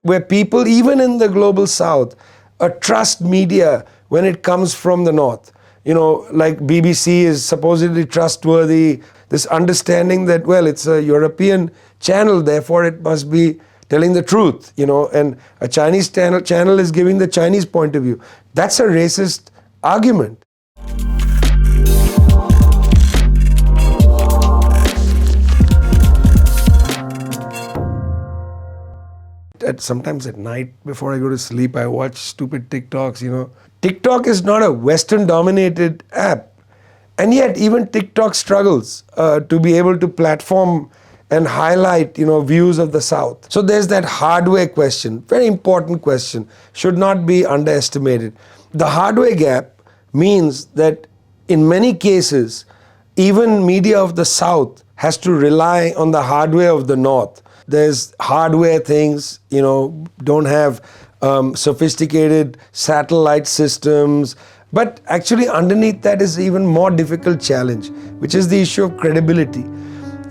where people, even in the global south, trust media when it comes from the north. Like BBC is supposedly trustworthy, this understanding that, well, it's a European channel, therefore it must be telling the truth, and a Chinese channel is giving the Chinese point of view. That's a racist argument. Sometimes at night before I go to sleep, I watch stupid TikToks, TikTok is not a Western-dominated app. And yet, even TikTok struggles to be able to platform and highlight, views of the South. So there's that hardware question, very important question, should not be underestimated. The hardware gap means that in many cases, even media of the South has to rely on the hardware of the North. There's hardware things, don't have sophisticated satellite systems. But actually underneath that is even more difficult challenge, which is the issue of credibility.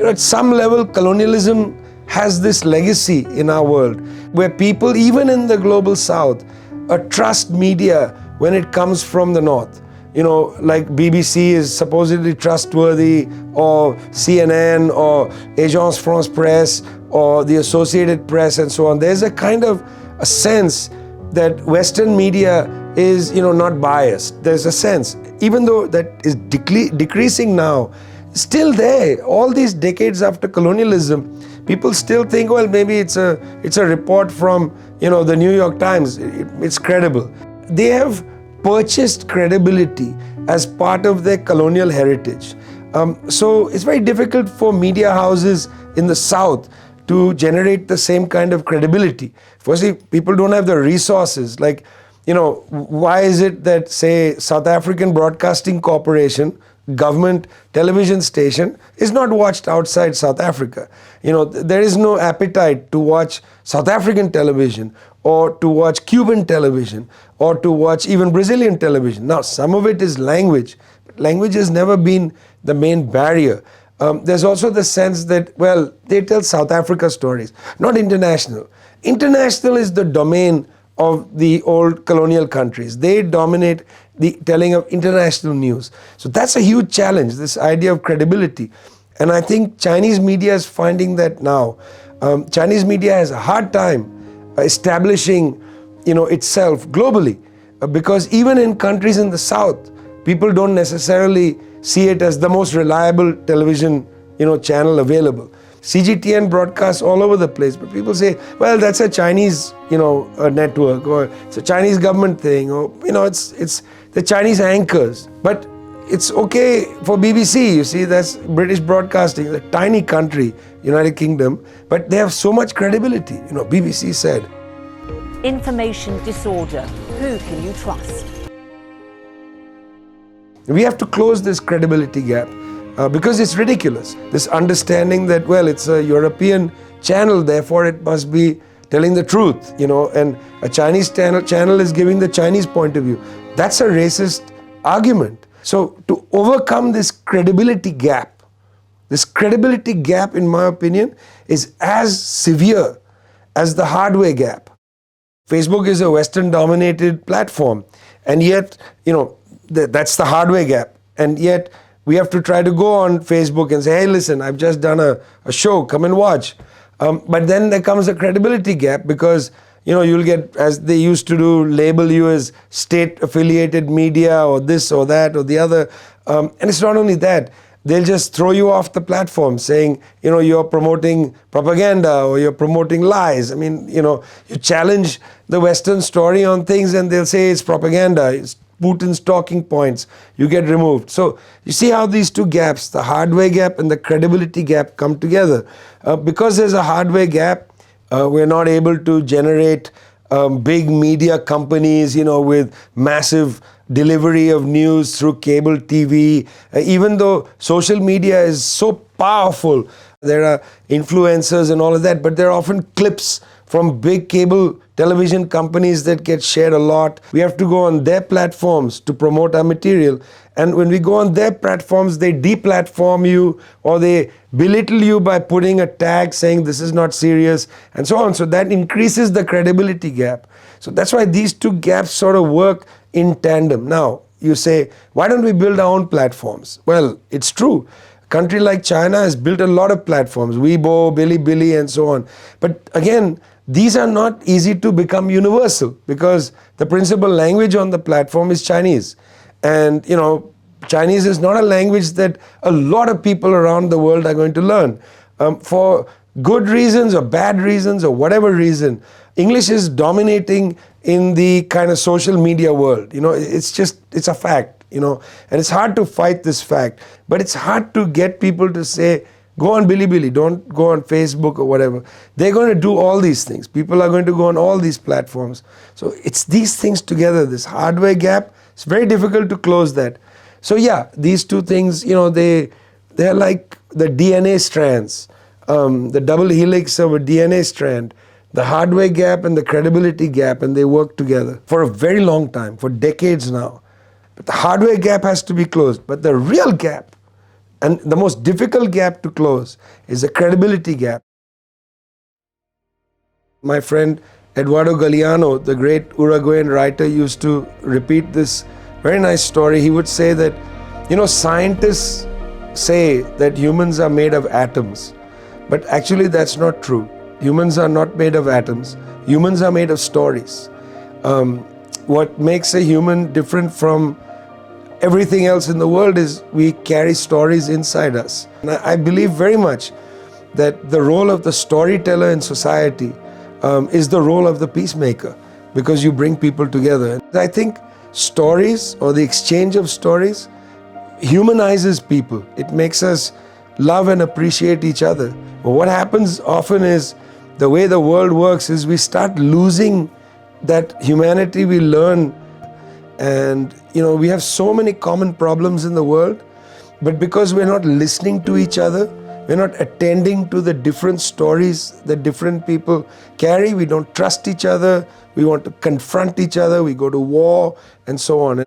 At some level, colonialism has this legacy in our world, where people, even in the global south, trust media when it comes from the north. Like BBC is supposedly trustworthy, or CNN, or Agence France Presse, or the Associated Press, and so on. There's a kind of a sense that Western media is, not biased. There's a sense, even though that is decreasing now, still there. All these decades after colonialism, people still think, well, maybe it's a report from, the New York Times. It's credible. They have purchased credibility as part of their colonial heritage. So it's very difficult for media houses in the South to generate the same kind of credibility. Firstly, people don't have the resources. Like, why is it that, say, South African Broadcasting Corporation, government television station, is not watched outside South Africa? There is no appetite to watch South African television, or to watch Cuban television, or to watch even Brazilian television. Now, some of it is language, but language has never been the main barrier. There's also the sense that, well, they tell South Africa stories, not international. International is the domain of the old colonial countries. They dominate the telling of international news. So that's a huge challenge, this idea of credibility. And I think Chinese media is finding that now. Chinese media has a hard time establishing, itself globally, because even in countries in the South, people don't necessarily see it as the most reliable television, channel available. CGTN broadcasts all over the place, but people say, well, that's a Chinese, network, or it's a Chinese government thing, or, it's the Chinese anchors. But it's okay for BBC, you see, that's British Broadcasting, a tiny country, United Kingdom, but they have so much credibility. BBC said. Information disorder. Who can you trust? We have to close this credibility gap because it's ridiculous. This understanding that, well, it's a European channel, therefore it must be telling the truth, and a Chinese channel is giving the Chinese point of view. That's a racist argument. So to overcome this credibility gap, in my opinion, is as severe as the hardware gap. Facebook is a Western-dominated platform, and yet, that's the hardware gap. And yet, we have to try to go on Facebook and say, hey, listen, I've just done a show, come and watch. But then there comes a credibility gap because, you'll get, as they used to do, label you as state-affiliated media or this or that or the other. And it's not only that. They'll just throw you off the platform saying, you're promoting propaganda or you're promoting lies. I mean, you challenge the Western story on things and they'll say it's propaganda, it's Putin's talking points, you get removed. So you see how these two gaps, the hardware gap and the credibility gap, come together. Because there's a hardware gap, we're not able to generate big media companies, with massive delivery of news through cable TV. Even though social media is so powerful, there are influencers and all of that, but there are often clips from big cable television companies that get shared a lot. We have to go on their platforms to promote our material. And when we go on their platforms, they deplatform you or they belittle you by putting a tag saying this is not serious and so on. So that increases the credibility gap. So that's why these two gaps sort of work in tandem. Now, you say, why don't we build our own platforms? Well, it's true. A country like China has built a lot of platforms, Weibo, Bilibili, and so on. But again, these are not easy to become universal because the principal language on the platform is Chinese. And, Chinese is not a language that a lot of people around the world are going to learn. For good reasons or bad reasons or whatever reason, English is dominating in the kind of social media world. It's a fact, and it's hard to fight this fact. But it's hard to get people to say, go on Bilibili, don't go on Facebook or whatever. They're going to do all these things. People are going to go on all these platforms. So it's these things together, this hardware gap. It's very difficult to close that. So yeah, these two things, they're like the DNA strands, the double helix of a DNA strand, the hardware gap and the credibility gap, and they work together for a very long time, for decades now. But the hardware gap has to be closed. But the real gap, and the most difficult gap to close, is the credibility gap. My friend Eduardo Galeano, the great Uruguayan writer, used to repeat this very nice story. He would say that, scientists say that humans are made of atoms, but actually that's not true. Humans are not made of atoms. Humans are made of stories. What makes a human different from everything else in the world is we carry stories inside us. And I believe very much that the role of the storyteller in society is the role of the peacemaker, because you bring people together. I think stories, or the exchange of stories, humanizes people. It makes us love and appreciate each other. But what happens often is, the way the world works is we start losing that humanity we learn. And we have so many common problems in the world, but because we're not listening to each other, we're not attending to the different stories that different people carry, we don't trust each other, we want to confront each other, we go to war and so on.